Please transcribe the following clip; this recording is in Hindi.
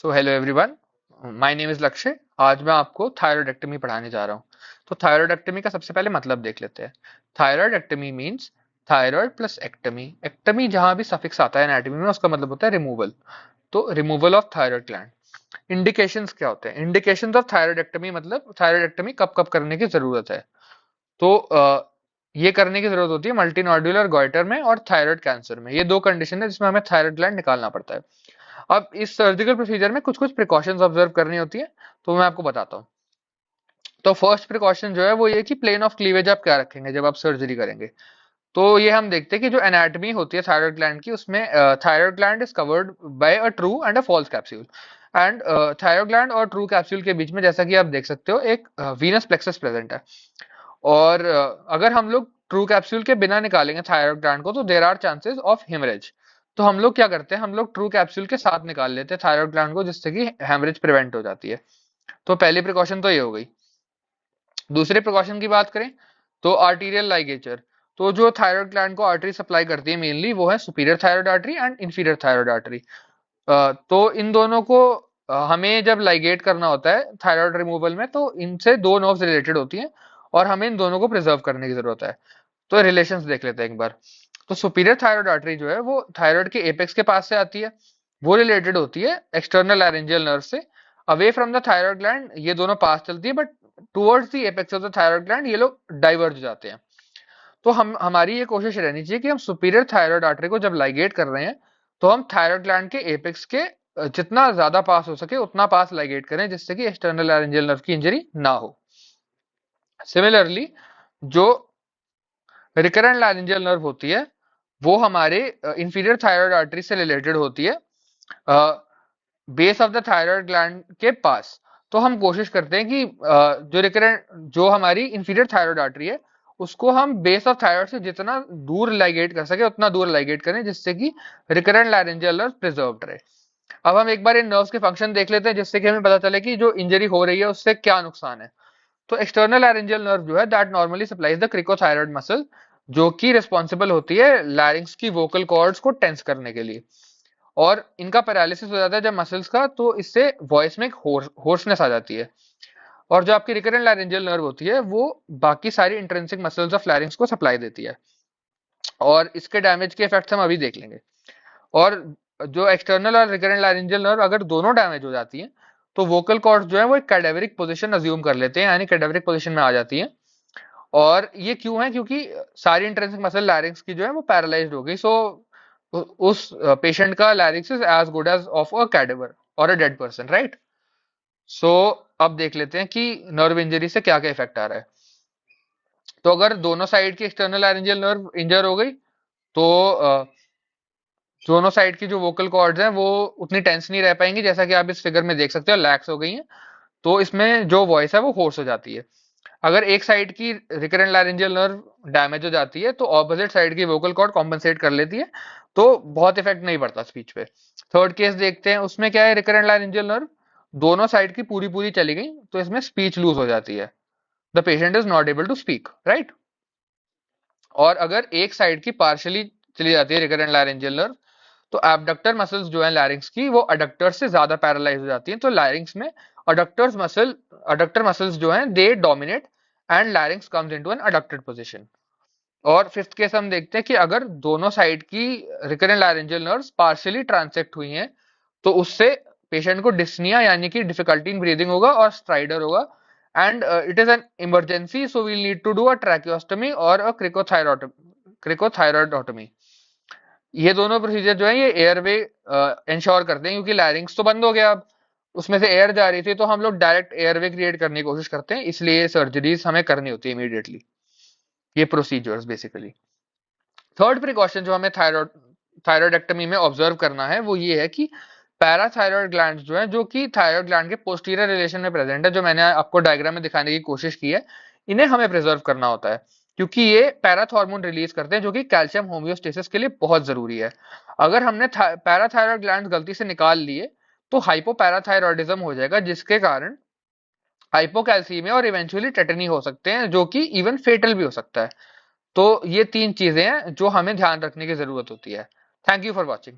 So hello everyone, my name is लक्ष्य। आज मैं आपको थायरॉयडेक्टमी पढ़ाने जा रहा हूँ। तो थायरॉयडेक्टमी का सबसे पहले मतलब देख लेते हैं। थायरॉयडेक्टमी मींस थायरॉयड प्लस एक्टमी। एक्टमी जहां भी सफिक्स आता है एनाटॉमी में उसका मतलब होता है रिमूवल। तो removal of thyroid gland. Indications क्या होते हैं? इंडिकेशंस ऑफ थायरॉयडेक्टमी मतलब थायरॉयडेक्टमी कब कब करने की जरूरत है। तो ये करने की जरूरत होती है मल्टी नोडुलर गॉइटर में और थायराइड कैंसर में। ये दो कंडीशन है जिसमें हमें थायराइड ग्लैंड निकालना पड़ता है। अब इस सर्जिकल प्रोसीजर में कुछ कुछ प्रिकॉशंस ऑब्जर्व करनी होती है, तो मैं आपको बताता हूँ। तो फर्स्ट प्रिकॉशन जो है वो ये कि प्लेन ऑफ क्लीवेज आप क्या रखेंगे जब आप सर्जरी करेंगे। तो ये हम देखते हैं कि जो एनाटॉमी होती है थायराइड ग्लैंड की, उसमें thyroid gland is covered by a true and a false capsule. And thyroid gland और ट्रू कैप्सूल के बीच में, जैसा कि आप देख सकते हो, एक वीनस प्लेक्सस प्रेजेंट है। और अगर हम लोग ट्रू कैप्सूल के बिना निकालेंगे थायराइड ग्लैंड को तो there are chances of haemorrhage. तो हम लोग क्या करते हैं, हम लोग ट्रू कैप्सूल के साथ निकाल लेते हैं थायराइड ग्लैंड को, जिससे कि हेमरेज प्रिवेंट हो जाती है। तो पहली प्रिकॉशन तो ये हो गई। दूसरे प्रिकॉशन की बात करें तो आर्टीरियल लाइगेचर। तो जो थायराइड ग्लैंड को आर्टरी सप्लाई करती है मेनली वो है superior thyroid artery and inferior thyroid artery. तो इन दोनों को हमें जब लाइगेट करना होता है थायराइड रिमूवल में, तो इनसे दो नर्व्स रिलेटेड होती हैं और हमें इन दोनों को प्रिजर्व करने की जरूरत है। तो रिलेशंस देख लेते हैं एक बार। तो सुपीरियर थायराइड आर्टरी जो है वो थायराइड के एपेक्स के पास से आती है। वो रिलेटेड होती है एक्सटर्नल लैरेंजियल नर्व से। Away from the thyroid gland ये दोनों पास चलती है, but towards the apex of the thyroid gland ये लोग डाइवर्ज हो जाते हैं। तो हम हमारी ये कोशिश रहनी चाहिए कि हम सुपीरियर थायराइड आर्टरी को जब लाइगेट कर रहे हैं तो हम थायराइड ग्लैंड के एपेक्स के जितना ज्यादा पास हो सके उतना पास लाइगेट करें, जिससे कि एक्सटर्नल लैरेंजियल नर्व की इंजरी ना हो। सिमिलरली जो रिकरेंट लैरेंजियल नर्व होती है वो हमारे इंफीरियर थायराइड आर्टरी से रिलेटेड होती है, base of the thyroid gland के पास। तो हम कोशिश करते हैं कि जो रिकरेंट जो हमारी इंफीरियर थायराइड आर्टरी है उसको हम बेस ऑफ थायराइड से जितना दूर लाइगेट कर सके उतना दूर लाइगेट करें, जिससे कि रिकरेंट लैरेंजियल नर्व प्रिजर्व्ड रहे। अब हम एक बार इन नर्व्स के फंक्शन देख लेते हैं, जिससे कि हमें पता चले कि जो इंजरी हो रही है उससे क्या नुकसान है। तो एक्सटर्नल लैरेंजियल नर्व जो है that normally supplies the cricothyroid muscle, जो कि रिस्पॉन्सिबल होती है लैरिंग्स की वोकल कॉर्ड्स को टेंस करने के लिए। और इनका पैरालिसिस हो जाता है जब मसल्स का, तो इससे वॉइस में एक होर्सनेस आ जाती है। और जो आपकी रिकरेंट लैरेंजियल नर्व होती है वो बाकी सारी इंट्रिंसिक मसल्स ऑफ लैरिंग्स को सप्लाई देती है। और इसके डैमेज के इफेक्ट्स हम अभी देख लेंगे। और जो एक्सटर्नल और रिकरेंट लैरेंजियल नर्व अगर दोनों डैमेज हो जाती हैं तो वोकल कॉर्ड्स जो है वो एक कैडेवरिक पोजीशन अज्यूम कर लेते हैं, यानी कैडेवरिक पोजीशन में आ जाती हैं। और ये क्यों है? क्योंकि सारी इंट्रिंसिक मसल लैरिंग्स की जो है वो पैरालाइज्ड हो गई। सो उस पेशेंट का larynx is as good as of a cadaver और a dead person, right. So अब देख लेते हैं कि नर्व इंजरी से क्या क्या इफेक्ट आ रहा है। तो अगर दोनों साइड की एक्सटर्नल लैरेंजियल नर्व इंजर हो गई तो दोनों साइड की जो वोकल कॉर्ड्स हैं वो उतनी टेंस नहीं रह पाएंगी, जैसा कि आप इस फिगर में देख सकते हो, लैक्स हो गई हैं। तो इसमें जो वॉइस है वो होर्स हो जाती है। अगर एक साइड की रिकरेंट लैरेंजियल नर्व डैमेज हो जाती है तो ऑपोजिट साइड की वोकल कॉर्ड कॉम्पनसेट कर लेती है, तो बहुत इफेक्ट नहीं पड़ता स्पीच पे। थर्ड केस देखते हैं, उसमें क्या है, रिकरेंट लैरेंजियल नर्व दोनों साइड की पूरी पूरी चली गई तो इसमें स्पीच लूज हो जाती है। The patient is not able to speak, right. और अगर एक साइड की पार्शली चली जाती है रिकरेंट लैरेंजियल नर्व तो एबडक्टर मसल्स जो है लैरिंग्स की वो अडक्टर से ज्यादा पैरालाइज हो जाती हैं। तो लैरिंग्स में अडक्टर मसल्स जो हैं they dominate and larynx comes into an adducted position. और फिफ्थ केस हम देखते हैं कि अगर दोनों साइड की recurrent laryngeal nerves partially transect हुई हैं तो उससे पेशेंट को डिस्निया यानी कि डिफिकल्टी इन ब्रीदिंग होगा और स्ट्राइडर होगा। And it is an emergency, so we'll need to do a tracheostomy और अ क्रिकोथायरॉयडोटमी। ये दोनों प्रोसीजर जो है ये एयरवे इंश्योर करते हैं, क्योंकि लैरिंग्स तो बंद हो गया, अब उसमें से एयर जा रही थी, तो हम लोग डायरेक्ट एयरवे क्रिएट करने की कोशिश करते हैं, इसलिए सर्जरीज हमें करनी होती है इमीडिएटली। ये प्रोसीजर्स बेसिकली। थर्ड प्रिकॉशन जो हमें थायरॉयडेक्टमी में ऑब्जर्व करना है वो ये है कि पैराथायरॉयड ग्लैंड्स जो है, जो कि थायरॉयड ग्लैंड के पोस्टीरियर रिलेशन में प्रेजेंट है, जो मैंने आपको डायग्राम में दिखाने की कोशिश की है, इन्हें हमें प्रिजर्व करना होता है, क्योंकि ये पैराथ हार्मोन रिलीज करते हैं जो कि कैल्शियम होम्योस्टेसिस के लिए बहुत जरूरी है। अगर हमने पैराथायरॉयड ग्लैंड गलती से निकाल लिए तो हाइपोपैराथायरॉयडिज्म हो जाएगा, जिसके कारण हाइपोकैल्सीमिया और इवेंचुअली टेटनी हो सकते हैं, जो कि इवन फेटल भी हो सकता है। तो ये तीन चीजें हैं जो हमें ध्यान रखने की जरूरत होती है। Thank you for watching.